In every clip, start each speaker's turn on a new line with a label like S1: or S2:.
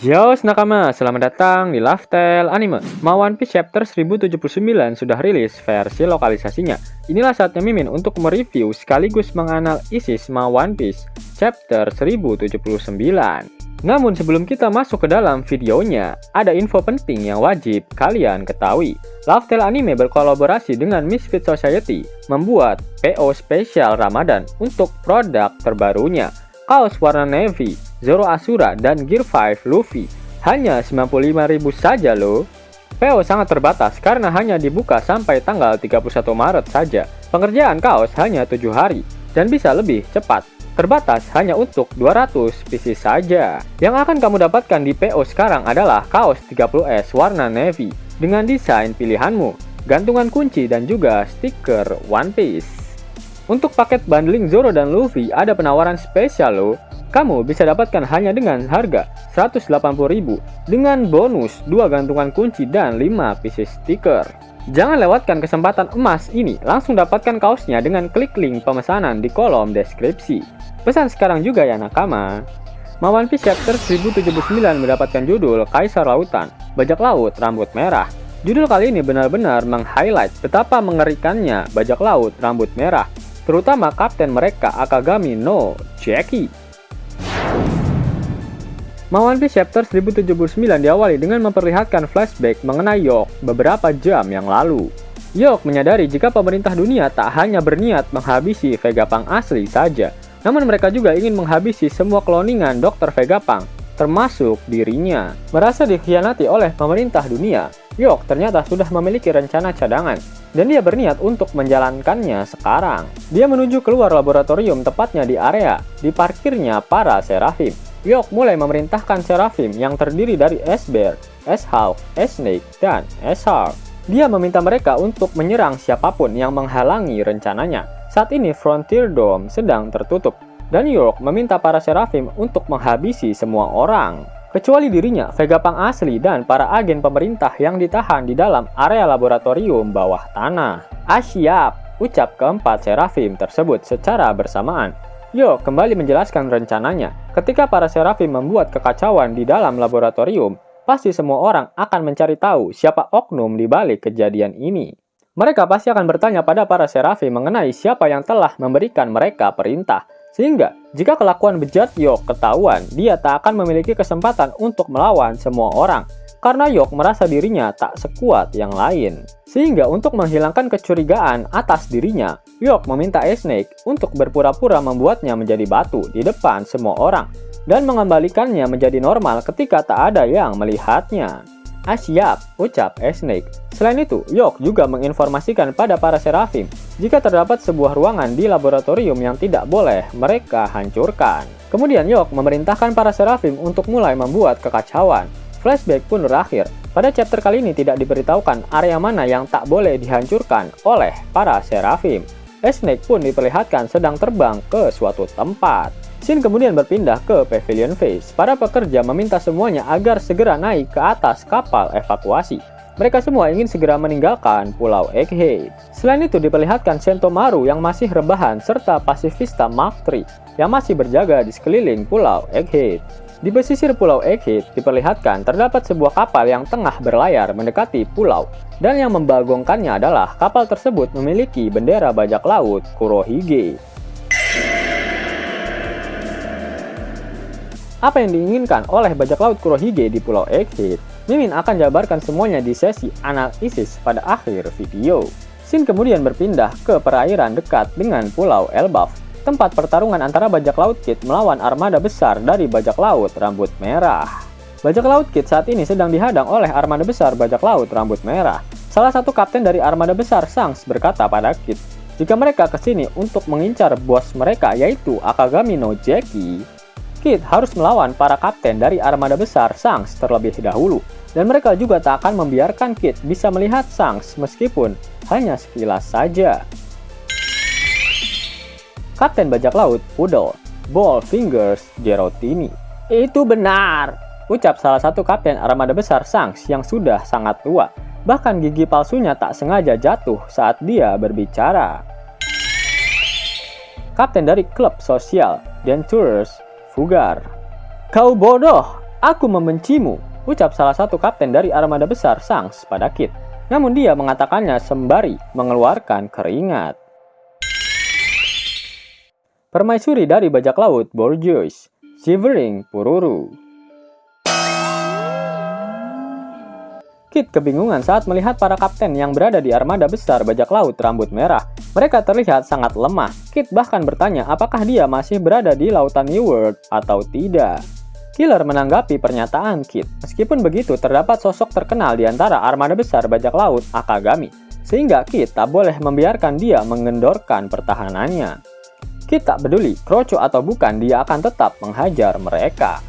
S1: Yo nakama, selamat datang di Lifestyle Anime. One Piece Chapter 1079 sudah rilis versi lokalisasinya. Inilah saatnya Mimin untuk mereview sekaligus menganalisis One Piece Chapter 1079. Namun sebelum kita masuk ke dalam videonya, ada info penting yang wajib kalian ketahui. Lifestyle Anime berkolaborasi dengan Misfit Society membuat PO spesial Ramadan untuk produk terbarunya. Kaos warna navy, Zoro Asura, dan Gear 5 Luffy. Hanya 95.000 saja loh. PO sangat terbatas karena hanya dibuka sampai tanggal 31 Maret saja. Pengerjaan kaos hanya 7 hari dan bisa lebih cepat. Terbatas hanya untuk 200 pieces saja. Yang akan kamu dapatkan di PO sekarang adalah kaos 30S warna navy dengan desain pilihanmu, gantungan kunci, dan juga stiker One Piece. Untuk paket bundling Zoro dan Luffy ada penawaran spesial loh. Kamu bisa dapatkan hanya dengan harga 180.000 dengan bonus 2 gantungan kunci dan 5 pieces stiker. Jangan lewatkan kesempatan emas ini, langsung dapatkan kaosnya dengan klik link pemesanan di kolom deskripsi. Pesan sekarang juga ya nakama. One Piece Chapter 1079 mendapatkan judul Kaisar Lautan, Bajak Laut Rambut Merah. Judul kali ini benar-benar meng-highlight betapa mengerikannya bajak laut rambut merah, terutama kapten mereka Akagami no Jackie. One Piece Chapter 1079 diawali dengan memperlihatkan flashback mengenai York beberapa jam yang lalu. York menyadari jika pemerintah dunia tak hanya berniat menghabisi Vegapunk asli saja, namun mereka juga ingin menghabisi semua kloningan Dr. Vegapunk, termasuk dirinya. Merasa dikhianati oleh pemerintah dunia, York ternyata sudah memiliki rencana cadangan, dan dia berniat untuk menjalankannya sekarang. Dia menuju keluar laboratorium, tepatnya di area diparkirnya para Seraphim. York mulai memerintahkan Seraphim yang terdiri dari S-Bear, S-Hawk, S-Snake, dan S-Hawk. Dia meminta mereka untuk menyerang siapapun yang menghalangi rencananya. Saat ini Frontier Dome sedang tertutup, dan York meminta para Seraphim untuk menghabisi semua orang, kecuali dirinya, Vegapunk asli, dan para agen pemerintah yang ditahan di dalam area laboratorium bawah tanah. Siap, ucap keempat Seraphim tersebut secara bersamaan. York kembali menjelaskan rencananya. Ketika para Seraphim membuat kekacauan di dalam laboratorium, pasti semua orang akan mencari tahu siapa oknum di balik kejadian ini. Mereka pasti akan bertanya pada para Seraphim mengenai siapa yang telah memberikan mereka perintah. Sehingga, jika kelakuan bejat York ketahuan, dia tak akan memiliki kesempatan untuk melawan semua orang. Karena York merasa dirinya tak sekuat yang lain. Sehingga untuk menghilangkan kecurigaan atas dirinya, York meminta S-Snake untuk berpura-pura membuatnya menjadi batu di depan semua orang, dan mengembalikannya menjadi normal ketika tak ada yang melihatnya. Siap, ucap S-Snake. Selain itu, York juga menginformasikan pada para Seraphim jika terdapat sebuah ruangan di laboratorium yang tidak boleh mereka hancurkan. Kemudian York memerintahkan para Seraphim untuk mulai membuat kekacauan. Flashback pun berakhir. Pada chapter kali ini tidak diberitahukan area mana yang tak boleh dihancurkan oleh para Seraphim. S-Snake pun diperlihatkan sedang terbang ke suatu tempat. Scene kemudian berpindah ke Pavilion Face. Para pekerja meminta semuanya agar segera naik ke atas kapal evakuasi. Mereka semua ingin segera meninggalkan Pulau Egghead. Selain itu diperlihatkan Sentomaru yang masih rebahan serta pasifista Mark III yang masih berjaga di sekeliling Pulau Egghead. Di pesisir Pulau Egghead diperlihatkan terdapat sebuah kapal yang tengah berlayar mendekati pulau, dan yang membagongkannya adalah kapal tersebut memiliki bendera bajak laut Kurohige. Apa yang diinginkan oleh bajak laut Kurohige di Pulau Egghead? Mimin akan jabarkan semuanya di sesi analisis pada akhir video. Scene kemudian berpindah ke perairan dekat dengan Pulau Elbaf, tempat pertarungan antara bajak laut Kid melawan armada besar dari bajak laut rambut merah. Bajak laut Kid saat ini sedang dihadang oleh armada besar bajak laut rambut merah. Salah satu kapten dari armada besar Shanks berkata pada Kid, jika mereka kesini untuk mengincar bos mereka yaitu Akagami no Jackie, Kid harus melawan para kapten dari armada besar Shanks terlebih dahulu, dan mereka juga tak akan membiarkan Kid bisa melihat Shanks meskipun hanya sekilas saja. Kapten bajak laut Poodle, Ball Fingers Gerotini. Itu benar, ucap salah satu kapten armada besar Shanks yang sudah sangat tua. Bahkan gigi palsunya tak sengaja jatuh saat dia berbicara. Kapten dari klub sosial Denturers Fugar. Kau bodoh, Aku membencimu, ucap salah satu kapten dari armada besar Shanks pada Kit. Namun dia mengatakannya sembari mengeluarkan keringat. Permaisuri dari bajak laut Borgeois, Shivering Pururu. Kit kebingungan saat melihat para kapten yang berada di armada besar bajak laut rambut merah. Mereka terlihat sangat lemah. Kit bahkan bertanya apakah dia masih berada di lautan New World atau tidak. Killer menanggapi pernyataan Kit. Meskipun begitu, terdapat sosok terkenal di antara armada besar bajak laut Akagami, sehingga Kit tak boleh membiarkan dia mengendorkan pertahanannya. Kit tak peduli, kroco atau bukan, dia akan tetap menghajar mereka.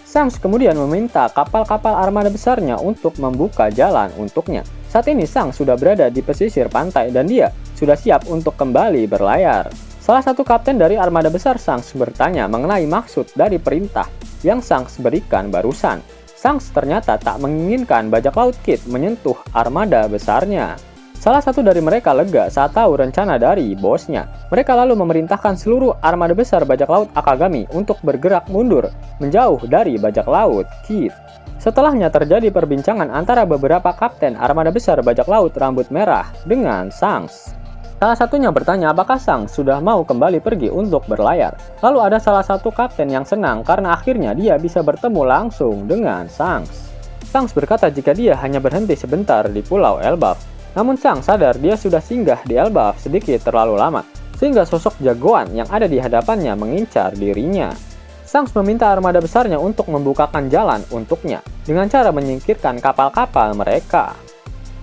S1: Shanks kemudian meminta kapal-kapal armada besarnya untuk membuka jalan untuknya. Saat ini Shanks sudah berada di pesisir pantai dan dia sudah siap untuk kembali berlayar. Salah satu kapten dari armada besar Shanks bertanya mengenai maksud dari perintah yang Shanks berikan barusan. Shanks ternyata tak menginginkan bajak laut Kit menyentuh armada besarnya. Salah satu dari mereka lega saat tahu rencana dari bosnya. Mereka lalu memerintahkan seluruh armada besar bajak laut Akagami untuk bergerak mundur, menjauh dari bajak laut Kit. Setelahnya terjadi perbincangan antara beberapa kapten armada besar bajak laut rambut merah dengan Shanks. Salah satunya bertanya apakah Shanks sudah mau kembali pergi untuk berlayar. Lalu ada salah satu kapten yang senang karena akhirnya dia bisa bertemu langsung dengan Shanks. Shanks berkata jika dia hanya berhenti sebentar di Pulau Elbaf. Namun Shanks sadar dia sudah singgah di Elbaf sedikit terlalu lama, sehingga sosok jagoan yang ada di hadapannya mengincar dirinya. Shanks meminta armada besarnya untuk membukakan jalan untuknya dengan cara menyingkirkan kapal-kapal mereka.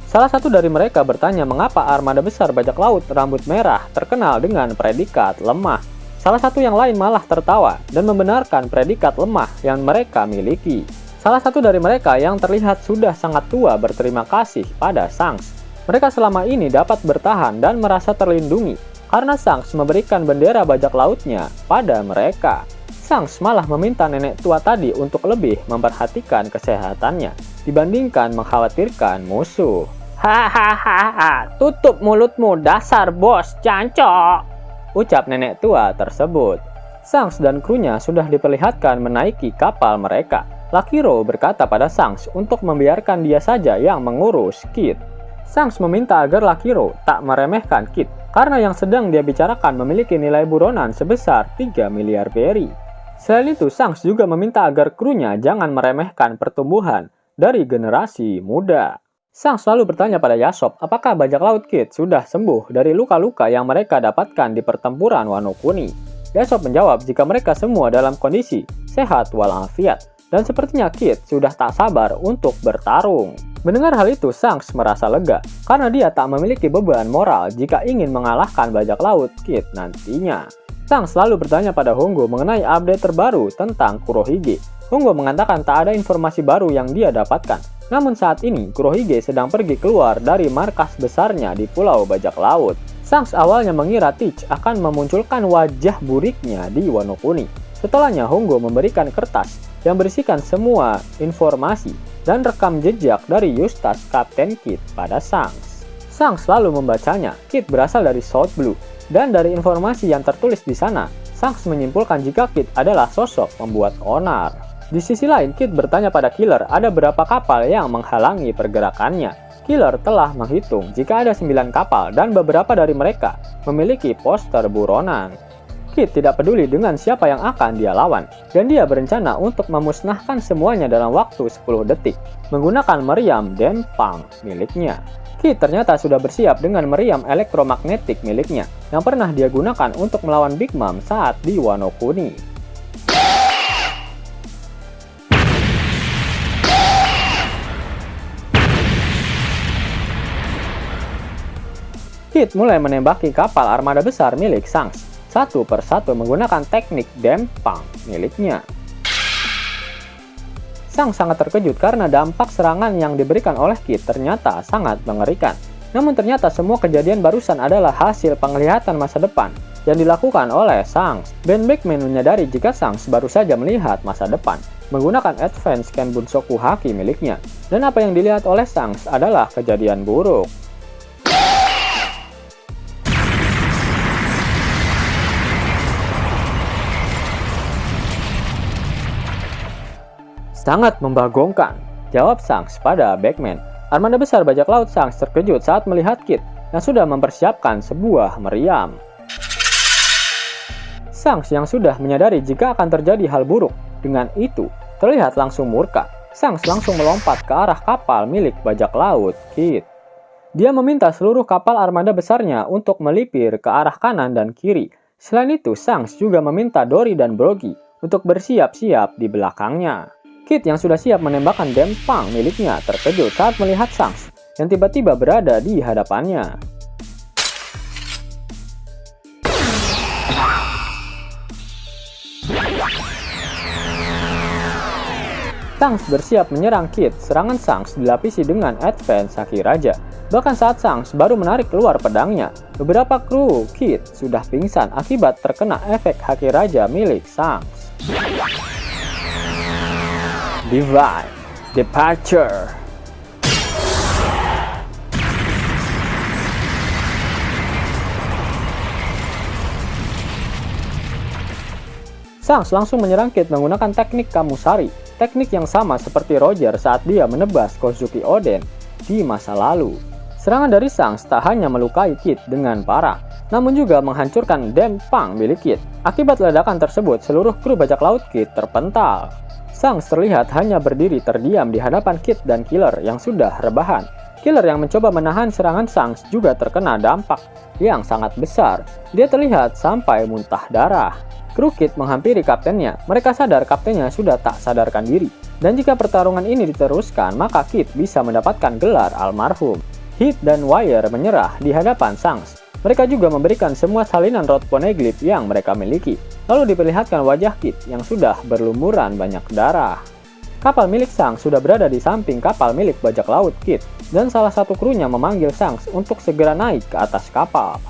S1: Salah satu dari mereka bertanya mengapa armada besar bajak laut rambut merah terkenal dengan predikat lemah. Salah satu yang lain malah tertawa dan membenarkan predikat lemah yang mereka miliki. Salah satu dari mereka yang terlihat sudah sangat tua berterima kasih pada Shanks. Mereka selama ini dapat bertahan dan merasa terlindungi karena Shanks memberikan bendera bajak lautnya pada mereka. Shanks malah meminta nenek tua tadi untuk lebih memperhatikan kesehatannya dibandingkan mengkhawatirkan musuh. Hahaha, tutup mulutmu dasar bos cancok, ucap nenek tua tersebut. Shanks dan krunya sudah diperlihatkan menaiki kapal mereka. Lakiro berkata pada Shanks untuk membiarkan dia saja yang mengurus Kit. Shanks meminta agar Lakiro tak meremehkan Kit karena yang sedang dia bicarakan memiliki nilai buronan sebesar 3 miliar beri. Selain itu, Shanks juga meminta agar krunya jangan meremehkan pertumbuhan dari generasi muda. Shanks lalu bertanya pada Yasop apakah bajak laut Kit sudah sembuh dari luka-luka yang mereka dapatkan di pertempuran Wano Kuni. Yasop menjawab jika mereka semua dalam kondisi sehat walafiat dan sepertinya Kit sudah tak sabar untuk bertarung. Mendengar hal itu, Shanks merasa lega karena dia tak memiliki beban moral jika ingin mengalahkan bajak laut Kit nantinya. Shanks lalu bertanya pada Hongo mengenai update terbaru tentang Kurohige. Hongo mengatakan tak ada informasi baru yang dia dapatkan. Namun saat ini, Kurohige sedang pergi keluar dari markas besarnya di Pulau Bajak Laut. Shanks awalnya mengira Teach akan memunculkan wajah buriknya di Wano Kuni. Setelahnya, Hongo memberikan kertas yang berisikan semua informasi dan rekam jejak dari Eustace Kapten Kit pada Shanks. Shanks lalu membacanya. Kit berasal dari South Blue, dan dari informasi yang tertulis di sana, Shanks menyimpulkan jika Kit adalah sosok pembuat onar. Di sisi lain, Kit bertanya pada Killer ada berapa kapal yang menghalangi pergerakannya. Killer telah menghitung jika ada 9 kapal dan beberapa dari mereka memiliki poster buronan. Kit tidak peduli dengan siapa yang akan dia lawan, dan dia berencana untuk memusnahkan semuanya dalam waktu 10 detik menggunakan meriam Denpang miliknya. Kit ternyata sudah bersiap dengan meriam elektromagnetik miliknya yang pernah dia gunakan untuk melawan Big Mom saat di Wano Kuni. Kit mulai menembaki kapal armada besar milik Shanks satu persatu menggunakan teknik Denpang miliknya. Shanks sangat terkejut karena dampak serangan yang diberikan oleh Kit ternyata sangat mengerikan. Namun ternyata semua kejadian barusan adalah hasil penglihatan masa depan yang dilakukan oleh Shanks. Ben Beckman menyadari jika Shanks baru saja melihat masa depan menggunakan Advanced Kenbunsoku Haki miliknya, dan apa yang dilihat oleh Shanks adalah kejadian buruk. Sangat membagongkan, jawab Shanks pada Backman. Armada besar bajak laut Shanks terkejut saat melihat Kit yang sudah mempersiapkan sebuah meriam. Shanks yang sudah menyadari jika akan terjadi hal buruk dengan itu terlihat langsung murka. Shanks langsung melompat ke arah kapal milik bajak laut Kit. Dia meminta seluruh kapal armada besarnya untuk melipir ke arah kanan dan kiri. Selain itu, Shanks juga meminta Dory dan Broggy untuk bersiap-siap di belakangnya. Kit yang sudah siap menembakkan dempang miliknya terkejut saat melihat Shanks yang tiba-tiba berada di hadapannya. Shanks bersiap menyerang Kit. Serangan Shanks dilapisi dengan advance Haki Raja. Bahkan saat Shanks baru menarik keluar pedangnya, beberapa kru Kit sudah pingsan akibat terkena efek Haki Raja milik Shanks. Divine Departure. Shanks langsung menyerang Kit menggunakan teknik Kamusari, teknik yang sama seperti Roger saat dia menebas Kozuki Oden di masa lalu. Serangan dari Shanks tak hanya melukai Kit dengan parah, namun juga menghancurkan dempang milik Kit. Akibat ledakan tersebut, seluruh kru bajak laut Kit terpental. Shanks terlihat hanya berdiri terdiam di hadapan Kit dan Killer yang sudah rebahan. Killer yang mencoba menahan serangan Shanks juga terkena dampak yang sangat besar. Dia terlihat sampai muntah darah. Kru Kit menghampiri kaptennya. Mereka sadar kaptennya sudah tak sadarkan diri. Dan jika pertarungan ini diteruskan, maka Kit bisa mendapatkan gelar almarhum. Hit dan Wire menyerah di hadapan Shanks. Mereka juga memberikan semua salinan rod poneglyph yang mereka miliki. Lalu diperlihatkan wajah Kit yang sudah berlumuran banyak darah. Kapal milik Shanks sudah berada di samping kapal milik bajak laut Kit, dan salah satu krunya memanggil Shanks untuk segera naik ke atas kapal.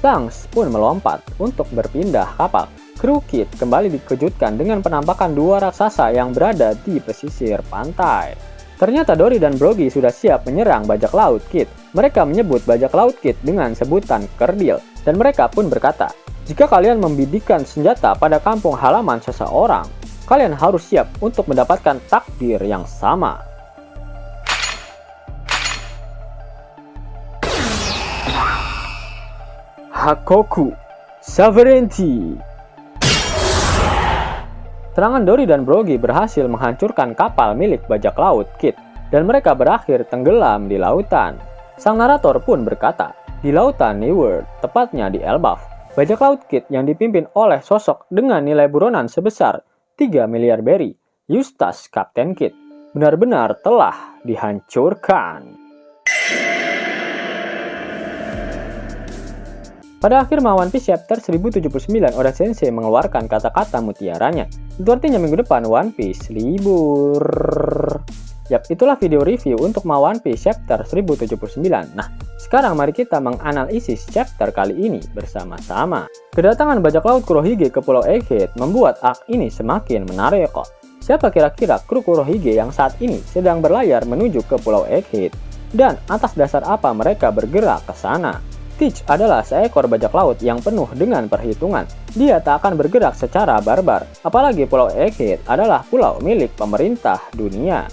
S1: Shanks pun melompat untuk berpindah kapal. Kru Kit kembali dikejutkan dengan penampakan dua raksasa yang berada di pesisir pantai. Ternyata Dory dan Broggy sudah siap menyerang bajak laut Kit. Mereka menyebut bajak laut Kit dengan sebutan kerdil, dan mereka pun berkata, "Jika kalian membidikan senjata pada kampung halaman seseorang, kalian harus siap untuk mendapatkan takdir yang sama." Hakoku Sovereignty. Serangan Dory dan Broggy berhasil menghancurkan kapal milik bajak laut Kit, dan mereka berakhir tenggelam di lautan. Sang narator pun berkata, di lautan New World, tepatnya di Elbaf, bajak laut Kit yang dipimpin oleh sosok dengan nilai buronan sebesar 3 miliar berry, Eustace Captain Kit, benar-benar telah dihancurkan. Pada akhir One Piece chapter 1079, Oda Sensei mengeluarkan kata-kata mutiaranya. Itu artinya minggu depan One Piece libur. Yap, itulah video review untuk One Piece chapter 1079. Nah, sekarang mari kita menganalisis chapter kali ini bersama-sama. Kedatangan bajak laut Kurohige ke Pulau Egghead membuat arc ini semakin menarik kok. Siapa kira-kira kru Kurohige yang saat ini sedang berlayar menuju ke Pulau Egghead? Dan atas dasar apa mereka bergerak ke sana? Teach adalah seekor bajak laut yang penuh dengan perhitungan. Dia tak akan bergerak secara barbar, apalagi Pulau Egghead adalah pulau milik pemerintah dunia.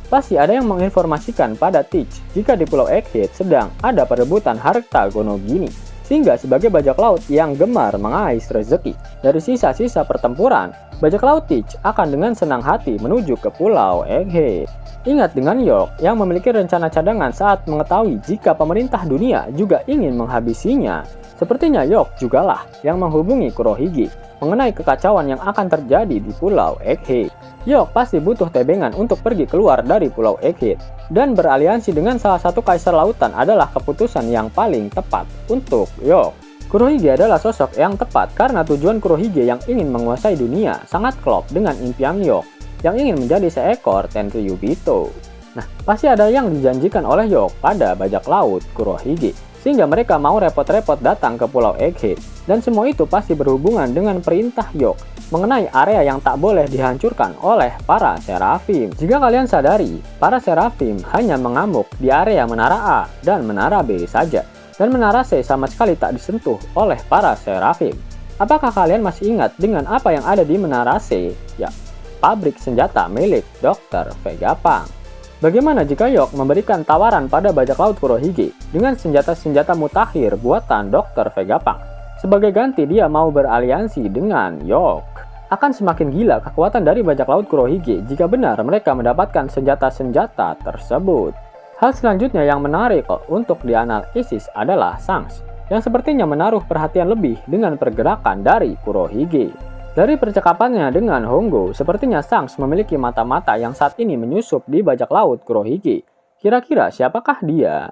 S1: Pasti ada yang menginformasikan pada Teach jika di Pulau Egghead sedang ada perebutan harta Gono Gini, sehingga sebagai bajak laut yang gemar mengais rezeki dari sisa-sisa pertempuran, bajak laut Teach akan dengan senang hati menuju ke Pulau Egghead. Ingat dengan York yang memiliki rencana cadangan saat mengetahui jika pemerintah dunia juga ingin menghabisinya. Sepertinya York jugalah yang menghubungi Kurohige mengenai kekacauan yang akan terjadi di Pulau Egghead. York pasti butuh tebengan untuk pergi keluar dari Pulau Egghead, dan beraliansi dengan salah satu kaisar lautan adalah keputusan yang paling tepat untuk York. Kurohige adalah sosok yang tepat karena tujuan Kurohige yang ingin menguasai dunia sangat klop dengan impian York yang ingin menjadi seekor Tenryubito. Nah, pasti ada yang dijanjikan oleh York pada bajak laut Kurohige, sehingga mereka mau repot-repot datang ke Pulau Egghead. Dan semua itu pasti berhubungan dengan perintah York mengenai area yang tak boleh dihancurkan oleh para Seraphim. Jika kalian sadari, para Seraphim hanya mengamuk di area Menara A dan Menara B saja, dan Menara C sama sekali tak disentuh oleh para Seraphim. Apakah kalian masih ingat dengan apa yang ada di Menara C? Ya, pabrik senjata milik Dr. Vegapunk. Bagaimana jika Yok memberikan tawaran pada bajak laut Kurohige dengan senjata-senjata mutakhir buatan Dr. Vegapunk? Sebagai ganti dia mau beraliansi dengan Yok. Akan semakin gila kekuatan dari bajak laut Kurohige jika benar mereka mendapatkan senjata-senjata tersebut. Hal selanjutnya yang menarik untuk dianalisis adalah Shanks, yang sepertinya menaruh perhatian lebih dengan pergerakan dari Kurohige. Dari percakapannya dengan Hongo, sepertinya Shanks memiliki mata-mata yang saat ini menyusup di bajak laut Kurohige. Kira-kira siapakah dia?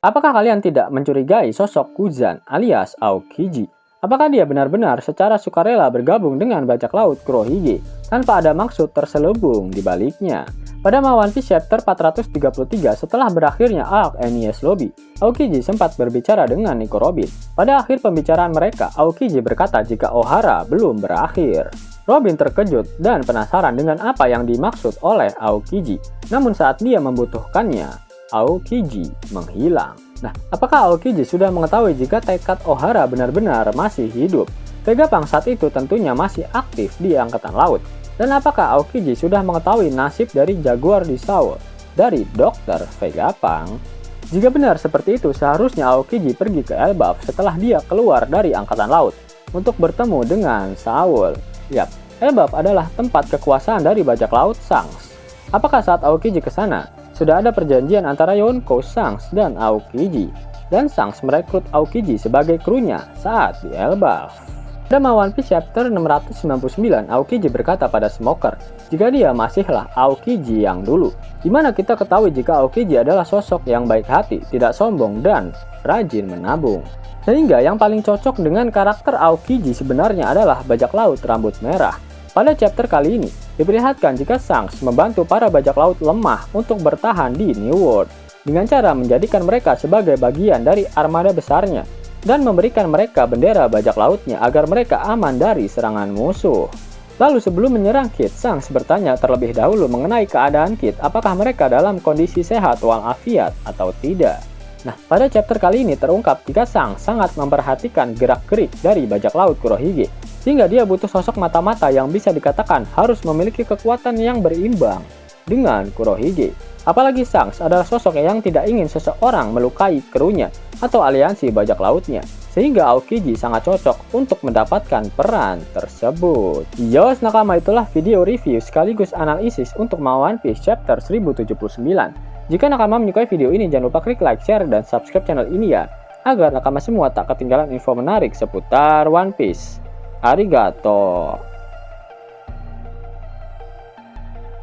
S1: Apakah kalian tidak mencurigai sosok Kuzan alias Aokiji? Apakah dia benar-benar secara sukarela bergabung dengan bajak laut Kurohige tanpa ada maksud terselubung di baliknya? Pada One Piece Chapter 433 setelah berakhirnya arc Enies Lobby, Aokiji sempat berbicara dengan Nico Robin. Pada akhir pembicaraan mereka, Aokiji berkata jika Ohara belum berakhir. Robin terkejut dan penasaran dengan apa yang dimaksud oleh Aokiji. Namun saat dia membutuhkannya, Aokiji menghilang. Nah, apakah Aokiji sudah mengetahui jika tekad Ohara benar-benar masih hidup? Vegapunk saat itu tentunya masih aktif di Angkatan Laut. Dan apakah Aokiji sudah mengetahui nasib dari Jaguar di Soul dari Dr. Vegapunk? Jika benar seperti itu, seharusnya Aokiji pergi ke Elbaf setelah dia keluar dari Angkatan Laut untuk bertemu dengan Soul. Yap, Elbaf adalah tempat kekuasaan dari bajak laut Shanks. Apakah saat Aokiji ke sana, sudah ada perjanjian antara Yonko, Shanks, dan Aokiji? Dan Shanks merekrut Aokiji sebagai krunya saat di Elbaf. Pada One Piece Chapter 699, Aokiji berkata pada Smoker jika dia masihlah Aokiji yang dulu. Dimana kita ketahui jika Aokiji adalah sosok yang baik hati, tidak sombong, dan rajin menabung. Sehingga yang paling cocok dengan karakter Aokiji sebenarnya adalah bajak laut rambut merah. Pada chapter kali ini, diperlihatkan jika Shanks membantu para bajak laut lemah untuk bertahan di New World dengan cara menjadikan mereka sebagai bagian dari armada besarnya dan memberikan mereka bendera bajak lautnya agar mereka aman dari serangan musuh. Lalu sebelum menyerang Kid, Shanks bertanya terlebih dahulu mengenai keadaan Kid, apakah mereka dalam kondisi sehat walafiat atau tidak. Nah, pada chapter kali ini terungkap jika Shanks sangat memperhatikan gerak-gerik dari bajak laut Kurohige, sehingga dia butuh sosok mata-mata yang bisa dikatakan harus memiliki kekuatan yang berimbang dengan Kurohige. Apalagi Shanks adalah sosok yang tidak ingin seseorang melukai krunya atau aliansi bajak lautnya, sehingga Aokiji sangat cocok untuk mendapatkan peran tersebut. Yos nakama, itulah video review sekaligus analisis untuk One Piece Chapter 1079. Jika nakama menyukai video ini, jangan lupa klik like, share, dan subscribe channel ini ya, agar nakama semua tak ketinggalan info menarik seputar One Piece. Arigato.